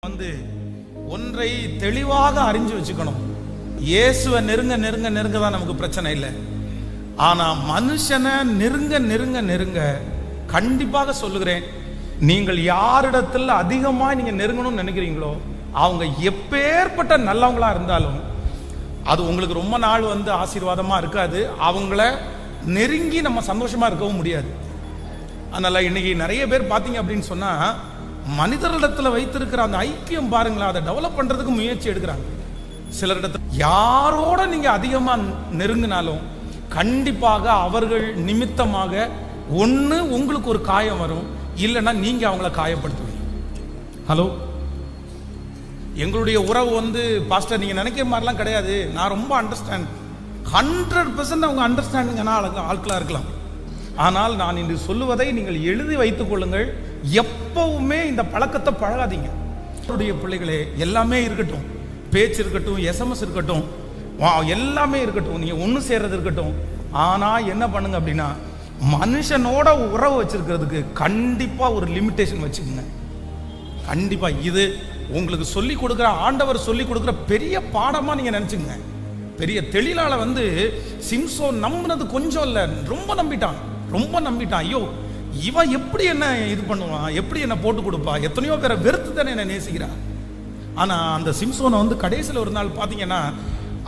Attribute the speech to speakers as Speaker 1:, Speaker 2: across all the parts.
Speaker 1: வந்து ஒன்றை தெளிவாக அறிஞ்சு வச்சுக்கணும். இயேசுவை நெருங்க நெருங்க நெருங்க தான் நமக்கு பிரச்சனை இல்லை. ஆனா மனுஷனை நெருங்க நெருங்க நெருங்க கண்டிப்பாக சொல்லுகிறேன், நீங்கள் யாரிடத்தில் அதிகமா நீங்க நெருங்கணும்னு நினைக்கிறீங்களோ அவங்க எப்பேற்பட்ட நல்லவங்களா இருந்தாலும் அது உங்களுக்கு ரொம்ப நாள் வந்து ஆசீர்வாதமா இருக்காது. அவங்கள நெருங்கி நம்ம சந்தோஷமா இருக்கவும் முடியாது. அதனால இன்னைக்கு நிறைய பேர் பார்த்தீங்க அப்படின்னு சொன்னா மனிதர்களிடத்துல வைத்திருக்கிற அந்த ஐக்கியம் பாருங்களா, அதை டெவலப் பண்றதுக்கு முயற்சி எடுக்கிறாங்க. சிலரிடத்துல யாரோட நீங்க அதிகமா நெருங்கினாலும் கண்டிப்பாக அவர்கள் நிமித்தமாக ஒண்ணு உங்களுக்கு ஒரு காயம் வரும், இல்லைன்னா நீங்க அவங்கள காயப்படுத்துவீங்க. ஹலோ, எங்களுடைய உறவு வந்து பாஸ்டர் நீங்க நினைக்கிற மாதிரிலாம் கிடையாது. நான் ரொம்ப அண்டர்ஸ்டாண்ட் 100% அவங்க அண்டர்ஸ்டாண்டிங்கான ஆட்களா இருக்கலாம். ஆனால் நான் இன்று சொல்லுவதை நீங்கள் எழுதி வைத்துக் கொள்ளுங்கள். எப்பவுமே இந்த பழக்கத்தை பழகாதீங்க. பிள்ளைகளே, எல்லாமே இருக்கட்டும், பேச்சு இருக்கட்டும், SMS இருக்கட்டும், எல்லாமே இருக்கட்டும், நீங்க ஒண்ணு சேர்றது இருக்கட்டும். ஆனா என்ன பண்ணுங்க அப்படின்னா, மனுஷனோட உறவு வச்சிருக்கிறதுக்கு கண்டிப்பா ஒரு லிமிட்டேஷன் வச்சுக்கோங்க. கண்டிப்பா இது உங்களுக்கு சொல்லி கொடுக்குற ஆண்டவர் சொல்லி கொடுக்குற பெரிய பாடமா நீங்க நினைச்சுங்க. பெரிய தெளிலால வந்து சிம்சோன் நம்பினது கொஞ்சம் இல்ல, ரொம்ப நம்பிட்டான், ரொம்ப நம்பிட்டான். ஐயோ, இவன் எப்படி என்ன இது பண்ணுவான், எப்படி என்ன போட்டு கொடுப்பா, எத்தனையோ பேரை வெறுத்து தானே என்ன நேசிக்கிறான். ஆனா அந்த சிம்சோனை வந்து கடைசியில் ஒரு நாள் பாத்தீங்கன்னா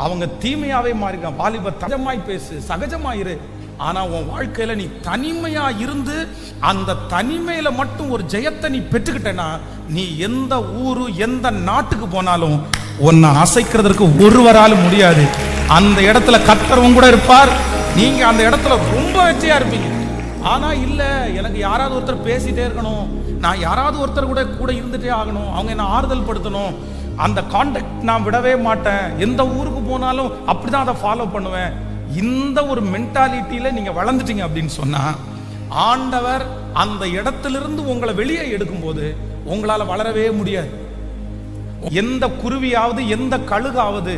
Speaker 1: அவங்க தீமையாவே மாறிட்டான். வாலிப சகஜமாய் பேசு, சகஜமாயிரு, ஆனா உன் வாழ்க்கையில நீ தனிமையா இருந்து அந்த தனிமையில மட்டும் ஒரு ஜெயத்தை நீ பெற்றுக்கிட்டேன்னா நீ எந்த ஊரு எந்த நாட்டுக்கு போனாலும் உன்னை அசைக்கிறதுக்கு ஒருவராலும் முடியாது. அந்த இடத்துல கர்த்தரும் கூட இருப்பார், நீங்க அந்த இடத்துல ரொம்ப வெற்றியா இருப்பீங்க. ஆனா இல்ல, எனக்கு யாராவது ஒருத்தர் பேசிட்டே இருக்கணும், நான் யாராவது ஒருத்தர் கூட இருந்துட்டே ஆகணும், அவங்க என்ன ஆறுதல் படுத்தணும், அந்த கான்டாக்ட் நான் விடவே மாட்டேன், எந்த ஊருக்கு போனாலும் அப்படிதான் அதை ஃபாலோ பண்ணுவேன். இந்த ஒரு மென்டாலிட்டியில நீங்க வளர்ந்துட்டீங்க அப்படின்னு சொன்னா ஆண்டவர் அந்த இடத்திலிருந்து உங்களை வெளியே எடுக்கும்போது உங்களால வளரவே முடியாது. எந்த குருவியாவது எந்த கழுகாவது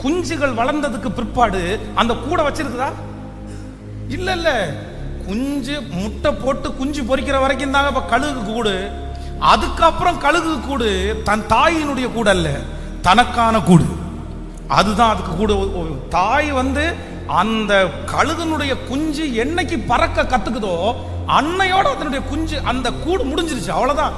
Speaker 1: குஞ்சுகள் வளர்ந்ததுக்கு பிற்பாடு அந்த கூட வச்சிருக்குதா? இல்ல இல்ல, குஞ்சு முட்டை போட்டு குஞ்சு பொரிக்கிற வரைக்கும் தாங்க இப்ப கழுகு கூடு. அதுக்கப்புறம் கழுகு கூடு தன் தாயினுடைய கூட அல்ல, தனக்கான கூடு. அதுதான் அதுக்கு கூட. தாய் வந்து அந்த கழுகுனுடைய குஞ்சு என்னைக்கு பறக்க கத்துக்குதோ அன்னையோட அதனுடைய குஞ்சு அந்த கூடு முடிஞ்சிருச்சு, அவ்வளவுதான்.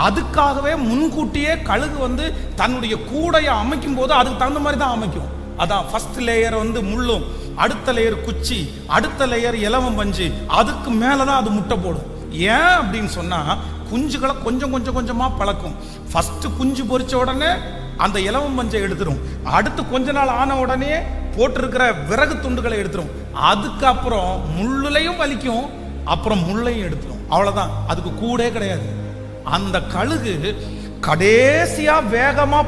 Speaker 1: அதுக்காகவே முன்கூட்டியே கழுகு வந்து தன்னுடைய கூடைய அமைக்கும் போது அதுக்கு தகுந்த மாதிரி தான் அமைக்கும். அதான் ஃபர்ஸ்ட் லேயர் வந்து முள்ளும், அடுத்த லேயர் குச்சி, அடுத்த லேயர் இலவம் பஞ்சு, அதுக்கு மேலதான் அது முட்டை போடும். ஏன் அப்படின்னு சொன்னா குஞ்சுகளை கொஞ்சம் கொஞ்சம் கொஞ்சமா பழக்கும். ஃபர்ஸ்ட் குஞ்சு பொரிச்ச உடனே அந்த இலவம் பஞ்சை எடுத்துரும், அடுத்து கொஞ்ச நாள் ஆன உடனே போட்டிருக்கிற விறகு துண்டுகளை எடுத்துரும், அதுக்கப்புறம் முள்ளுலையும் வலிக்கும், அப்புறம் முள்ளையும் எடுத்துரும். அவ்வளவுதான், அதுக்கு கூடே கிடையாது. அந்த கழுகு கடைசியா வேகமா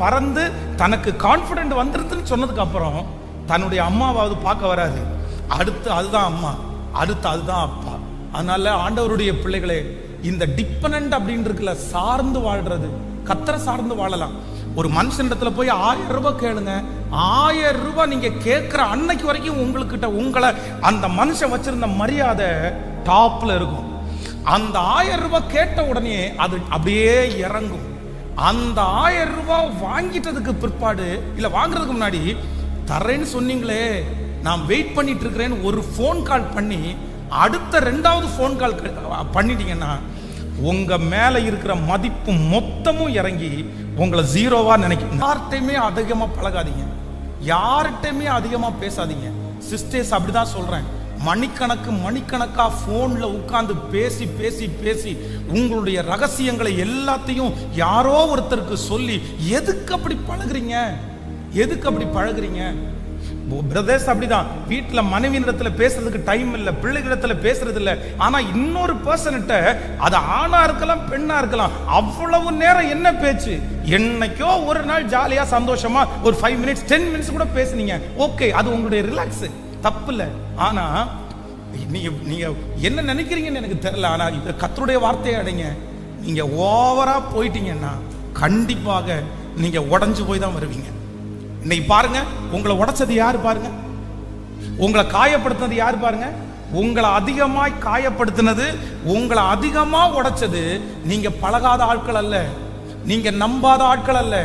Speaker 1: பறந்து தனக்கு கான்பிடென்ட் வந்துருதுன்னு சொன்னதுக்கு அப்புறம் தன்னுடைய அம்மாவாவது பார்க்க வராது. அடுத்து அதுதான் அம்மா, அடுத்து அதுதான் அப்பா. அதனால ஆண்டவருடைய பிள்ளைகளே, இந்த டிபெண்டன்ட் அப்படின்னு இருக்குல்ல, சார்ந்து வாழ்றது, கர்த்தரை சார்ந்து வாழலாம். ஒரு மனுஷனிடத்துல போய் 1000 ரூபாய் கேளுங்க, 1000 ரூபாய் நீங்க கேட்கிற அன்னைக்கு வரைக்கும் உங்களுக்கிட்ட உங்களை அந்த மனுஷன் வச்சிருந்த மரியாதை டாப்ல இருக்கும். அந்த 1000 ரூபாய் கேட்ட உடனே அது அப்படியே இறங்கும். அந்த 1000 ரூபாய் வாங்கிட்டதுக்கு பிற்பாடு, இல்ல வாங்குறதுக்கு முன்னாடி, தரேன்னு சொன்னீங்களே நான் வெயிட் பண்ணிட்டு இருக்கிறேன்னு ஒரு போன் கால் பண்ணி அடுத்த 2வது போன் கால் பண்ணிட்டீங்கன்னா உங்க மேல இருக்கிற மதிப்பு மொத்தமும் இறங்கி உங்களை ஜீரோவா நினைக்கும். யார்கிட்டயுமே அதிகமா பழகாதீங்க, யார்கிட்டயுமே அதிகமா பேசாதீங்க. சிஸ்டர்ஸ் அப்படிதான் சொல்றேன், மணிக்கணக்கா போன்ல உட்கார்ந்து பேசி பேசி பேசி உங்களுடைய ரகசியங்களை எல்லாத்தையும் யாரோ ஒருத்தருக்கு சொல்லி எதுக்கு அப்படி பழகுறீங்க, எதுக்கு அப்படி பழகுறீங்க? பிரதர்ஸ் அப்படிதான், வீட்டுல மனைவியிடத்துல பேசுறதுக்கு டைம் இல்ல, பிள்ளைகளிடத்துல பேசுறது இல்ல, ஆனா இன்னொரு பர்சன்கிட்ட, அது ஆணா இருக்கலாம் பெண்ணா இருக்கலாம், அவ்வளவு நேரம் என்ன பேச்சு. என்னைக்கோ ஒரு நாள் ஜாலியா சந்தோஷமா ஒரு 5 மினிட்ஸ் 10 மினிட்ஸ் கூட பேசுனீங்க, ஓகே, அது உங்களுடைய ரிலாக்ஸ், தப்பு இல்ல. ஆனா நீங்க என்ன நினைக்கிறீங்கன்னு எனக்கு தெரியல. ஆனா இந்த கர்த்தருடைய வார்த்தையை அடைங்க, நீங்க ஓவரா போயிட்டீங்கன்னா கண்டிப்பாக நீங்க உடைஞ்சு போய் தான் வருவீங்க. இன்னைக்கு பாருங்க, உங்களை உடைச்சது யாரு பாருங்க, உங்களை காயப்படுத்தினது யாரு பாருங்க. உங்களை அதிகமாய் காயப்படுத்தினது, உங்களை அதிகமா உடைச்சது நீங்க பழகாத ஆட்கள் அல்ல, நீங்க நம்பாத ஆட்கள் அல்ல,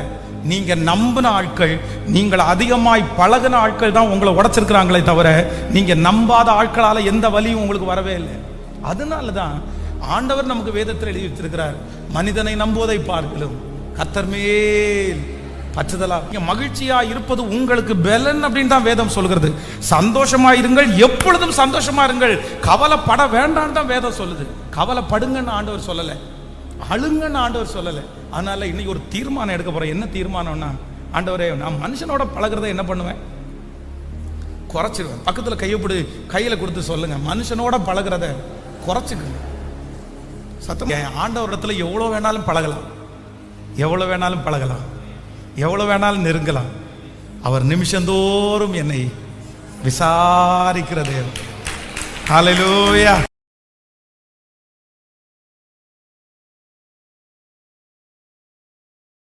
Speaker 1: நீங்க நம்பின ஆட்கள். நீங்கள் அதிகமாய் பழகின ஆட்கள் தான் உங்களை உடைச்சிருக்கிறாங்களே தவிர நீங்க நம்பாத ஆட்களால எந்த வலியும் உங்களுக்கு வரவே இல்லை. அதனாலதான் ஆண்டவர் நமக்கு வேதத்தில் எழுதி வச்சிருக்கிறார், மனிதனை நம்புவதை பார்க்கலும் கர்த்தர் மேல் பற்றுதலா மகிழ்ச்சியா இருப்பது உங்களுக்கு பலன் அப்படின்னு தான் வேதம் சொல்கிறது. சந்தோஷமா இருங்கள், எப்பொழுதும் சந்தோஷமா இருங்கள், கவலைப்பட வேண்டாம் தான் வேதம் சொல்லுது. கவலைப்படுங்கன்னு ஆண்டவர் சொல்லலை, அழுங்கன்னு ஆண்டவர் சொல்லலை. அதனால இன்னைக்கு ஒரு தீர்மானம் எடுக்க போறேன். என்ன தீர்மானம்னா, ஆண்டவரே நான் மனுஷனோட பழகிறத என்ன பண்ணுவேன், குறைச்சிருவேன். பக்கத்துல கையில கொடுத்து சொல்லுங்க, மனுஷனோட பழகிறத குறைச்சிக்கங்க. சத்தம். ஆண்டவரிடத்துல எவ்வளவு வேணாலும் பழகலாம், எவ்வளவு வேணாலும் பழகலாம், எவ்வளவு வேணாலும் நெருங்கலாம். அவர் நிமிஷந்தோறும் என்னை விசாரிக்கிற தேவன். ஹல்லேலூயா.